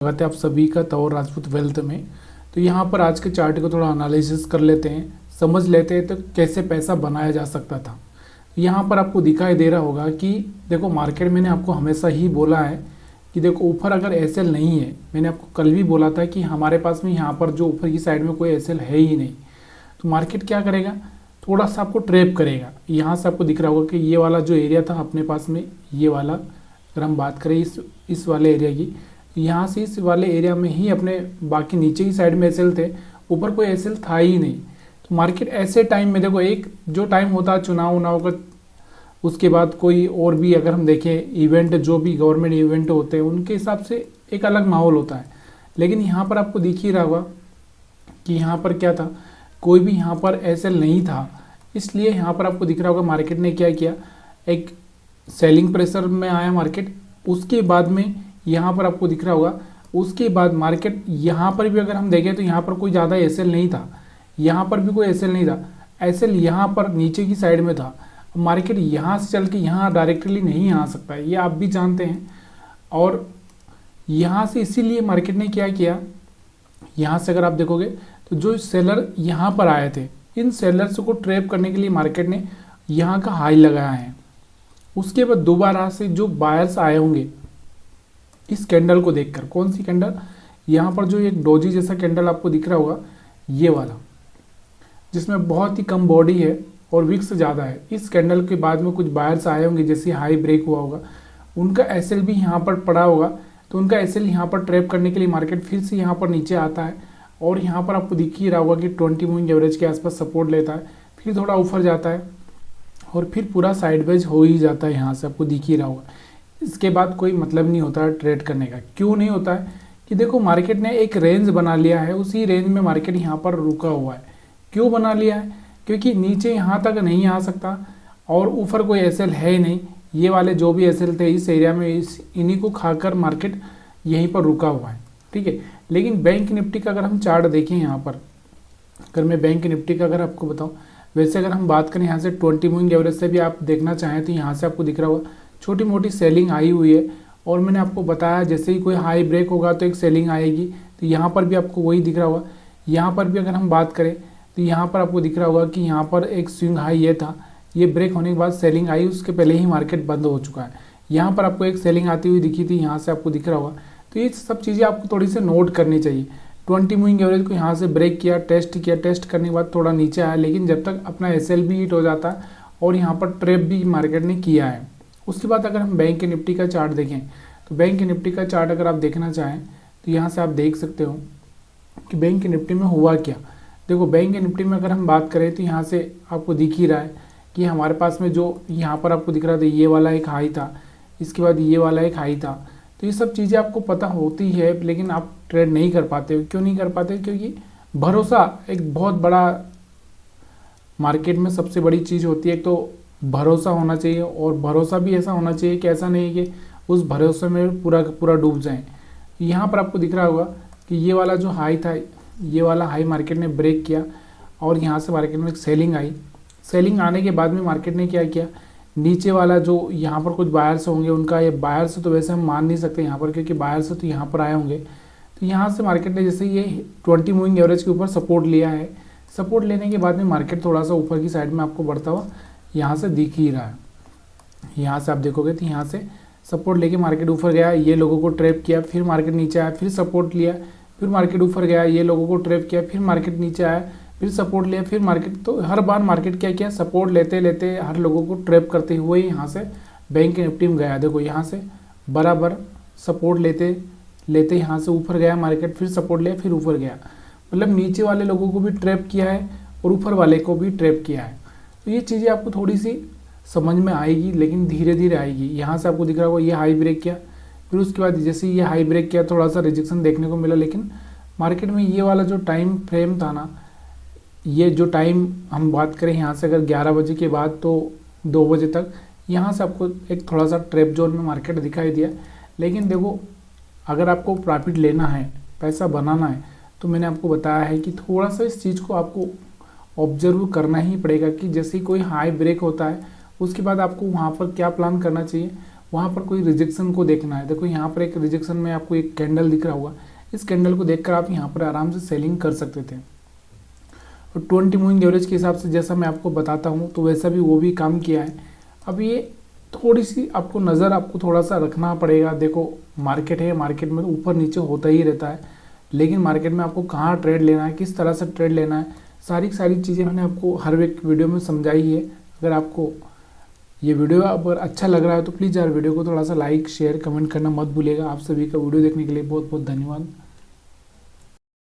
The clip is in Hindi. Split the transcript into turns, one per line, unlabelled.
स्वागत है आप सभी का तौर राजपूत वेल्थ में। तो यहाँ पर आज के चार्ट को थोड़ा एनालिसिस कर लेते हैं, समझ लेते हैं तो कैसे पैसा बनाया जा सकता था। यहाँ पर आपको दिखाई दे रहा होगा कि देखो मार्केट, मैंने आपको हमेशा ही बोला है कि देखो ऊपर अगर एसएल नहीं है, मैंने आपको कल भी बोला था कि हमारे पास में यहाँ पर जो ऊपर की साइड में कोई एसएल है ही नहीं, तो मार्केट क्या करेगा, थोड़ा सा आपको ट्रैप करेगा। यहाँ से आपको दिख रहा होगा कि ये वाला जो एरिया था अपने पास में, ये वाला अगर हम बात करें इस वाले एरिया की, यहाँ से इस वाले एरिया में ही अपने बाकी नीचे की साइड में एसएल थे, ऊपर कोई एसएल था ही नहीं। तो मार्केट ऐसे टाइम में देखो, एक जो टाइम होता है चुनाव उनाव का, उसके बाद कोई और भी अगर हम देखें इवेंट, जो भी गवर्नमेंट इवेंट होते हैं उनके हिसाब से एक अलग माहौल होता है। लेकिन यहाँ पर आपको दिख ही रहा होगा कि यहाँ पर क्या था, कोई भी यहाँ पर एसएल नहीं था, इसलिए यहाँ पर आपको दिख रहा होगा मार्केट ने क्या किया, एक सेलिंग प्रेशर में आया मार्केट। उसके बाद में यहाँ पर आपको दिख रहा होगा, उसके बाद मार्केट यहाँ पर भी अगर हम देखें तो यहाँ पर कोई ज़्यादा एसएल नहीं था, यहाँ पर भी कोई एसएल नहीं था, एसएल यहाँ पर नीचे की साइड में था। मार्केट यहाँ से चल के यहाँ डायरेक्टली नहीं आ सकता है, ये आप भी जानते हैं। और यहाँ से इसीलिए मार्केट ने क्या किया, यहाँ से अगर आप देखोगे तो जो सेलर यहाँ पर आए थे, इन सेलर्स को ट्रैप करने के लिए मार्केट ने यहाँ का हाई लगाया है। उसके बाद दोबारा से जो बायर्स आए होंगे इस कैंडल को देखकर, कौन सी कैंडल, यहाँ पर जो एक डोजी जैसा कैंडल आपको दिख रहा होगा, ये वाला, जिसमें बहुत ही कम बॉडी है और विक्स ज़्यादा है, इस कैंडल के बाद में कुछ बायर्स आए होंगे, जैसे हाई ब्रेक हुआ होगा, उनका एसएल भी यहाँ पर पड़ा होगा, तो उनका एसएल यहाँ पर ट्रैप करने के लिए मार्केट फिर से यहाँ पर नीचे आता है। और यहाँ पर आपको दिख ही रहा होगा कि 20 मूविंग एवरेज के आसपास सपोर्ट लेता है, फिर थोड़ा ऊपर जाता है और फिर पूरा साइडवेज हो ही जाता है, यहाँ से आपको दिख ही रहा होगा। इसके बाद कोई मतलब नहीं होता है ट्रेड करने का। क्यों नहीं होता है कि देखो मार्केट ने एक रेंज बना लिया है, उसी रेंज में मार्केट यहाँ पर रुका हुआ है। क्यों बना लिया है, क्योंकि नीचे यहाँ तक नहीं आ सकता और ऊपर कोई एसएल है ही नहीं। ये वाले जो भी एसएल थे इस एरिया में, इन्हीं को खाकर मार्केट यहीं पर रुका हुआ है, ठीक है। लेकिन बैंक निफ्टी का अगर हम चार्ट देखें, यहाँ पर अगर मैं बैंक निफ्टी का अगर आपको बताऊँ, वैसे अगर हम बात करें यहाँ से 20 मूविंग एवरेज से भी आप देखना चाहें तो यहाँ से आपको दिख रहा होगा छोटी मोटी सेलिंग आई हुई है। और मैंने आपको बताया जैसे ही कोई हाई ब्रेक होगा तो एक सेलिंग आएगी, तो यहाँ पर भी आपको वही दिख रहा होगा। यहाँ पर भी अगर हम बात करें तो यहाँ पर आपको दिख रहा होगा कि यहाँ पर एक स्विंग हाई ये था, ये ब्रेक होने के बाद सेलिंग आई, उसके पहले ही मार्केट बंद हो चुका है। यहाँ पर आपको एक सेलिंग आती हुई दिखी थी, यहाँ से आपको दिख रहा होगा। तो ये सब चीज़ें आपको थोड़ी सी नोट करनी चाहिए। 20 मूविंग एवरेज को यहाँ से ब्रेक किया, टेस्ट किया, टेस्ट करने के बाद थोड़ा नीचे आया, लेकिन जब तक अपना एसएल भी हिट हो जाता है और यहाँ पर ट्रैप भी मार्केट ने किया है। उसके बाद अगर हम बैंक निफ्टी का चार्ट देखें तो बैंक निफ्टी का चार्ट अगर आप देखना चाहें तो यहाँ से आप देख सकते हो कि बैंक निफ्टी में हुआ क्या। देखो बैंक निफ्टी में अगर हम बात करें तो यहाँ से आपको दिख ही रहा है कि हमारे पास में जो यहाँ पर आपको दिख रहा था, ये वाला एक हाई था, इसके बाद ये वाला एक हाई था। तो ये सब चीज़ें आपको पता होती है, लेकिन आप ट्रेड नहीं कर पाते हो। क्यों नहीं कर पाते, क्योंकि भरोसा एक बहुत बड़ा मार्केट में सबसे बड़ी चीज़ होती है। एक तो भरोसा होना चाहिए, और भरोसा भी ऐसा होना चाहिए कि ऐसा नहीं कि उस भरोसे में पूरा पूरा डूब जाएं। यहाँ पर आपको दिख रहा होगा कि ये वाला जो हाई था, ये वाला हाई मार्केट ने ब्रेक किया और यहाँ से मार्केट में एक सेलिंग आई। सेलिंग आने के बाद में मार्केट ने क्या किया, नीचे वाला जो यहाँ पर कुछ बायर्स होंगे उनका, ये बायर्स तो वैसे हम मान नहीं सकते यहाँ पर, क्योंकि बायर्स तो यहाँ पर आए होंगे। तो यहाँ से मार्केट ने जैसे ये 20 मूविंग एवरेज के ऊपर सपोर्ट लिया है, सपोर्ट लेने के बाद में मार्केट थोड़ा सा ऊपर की साइड में आपको बढ़ता हुआ यहाँ से दिख ही रहा है। यहाँ से आप देखोगे तो यहाँ से सपोर्ट लेके मार्केट ऊपर गया, ये लोगों को ट्रैप किया, फिर मार्केट नीचे आया, फिर सपोर्ट लिया, फिर मार्केट ऊपर गया, ये लोगों को ट्रैप किया, फिर मार्केट नीचे आया, फिर सपोर्ट लिया, फिर मार्केट। तो हर बार मार्केट क्या किया, सपोर्ट लेते लेते हर लोगों को ट्रैप करते हुए यहाँ से बैंक निफ्टी में गया। देखो यहाँ से बराबर सपोर्ट लेते लेते यहाँ से ऊपर गया मार्केट, फिर सपोर्ट लिया, फिर ऊपर गया। मतलब नीचे वाले लोगों को भी ट्रैप किया है और ऊपर वाले को भी ट्रैप किया है। तो ये चीज़ें आपको थोड़ी सी समझ में आएगी, लेकिन धीरे धीरे आएगी। यहाँ से आपको दिख रहा होगा ये हाई ब्रेक किया, फिर उसके बाद जैसे ये हाई ब्रेक किया थोड़ा सा रिजेक्शन देखने को मिला। लेकिन मार्केट में ये वाला जो टाइम फ्रेम था ना, ये जो टाइम हम बात करें यहाँ से अगर 11 बजे के बाद तो 2 बजे तक, यहाँ से आपको एक थोड़ा सा ट्रैप जोन में मार्केट दिखाई दिया। लेकिन देखो अगर आपको प्रॉफिट लेना है, पैसा बनाना है, तो मैंने आपको बताया है कि थोड़ा सा इस चीज़ को आपको ऑब्जर्व करना ही पड़ेगा कि जैसे कोई हाई ब्रेक होता है उसके बाद आपको वहाँ पर क्या प्लान करना चाहिए। वहाँ पर कोई रिजेक्शन को देखना है। देखो यहाँ पर एक रिजेक्शन में आपको एक कैंडल दिख रहा होगा, इस कैंडल को देखकर आप यहाँ पर आराम से सेलिंग कर सकते थे। और 20 मूविंग एवरेज के हिसाब से जैसा मैं आपको बताता हूँ तो वैसा भी वो भी काम किया है। अब ये थोड़ी सी आपको नज़र आपको थोड़ा सा रखना पड़ेगा। देखो मार्केट है, मार्केट में ऊपर नीचे होता ही रहता है, लेकिन मार्केट में आपको कहाँ ट्रेड लेना है, किस तरह से ट्रेड लेना है, सारी चीज़ें मैंने आपको हर एक वीडियो में समझाई है। अगर आपको ये वीडियो अगर अच्छा लग रहा है तो प्लीज़ यार वीडियो को थोड़ा सा लाइक शेयर कमेंट करना मत भूलिएगा। आप सभी का वीडियो देखने के लिए बहुत बहुत धन्यवाद।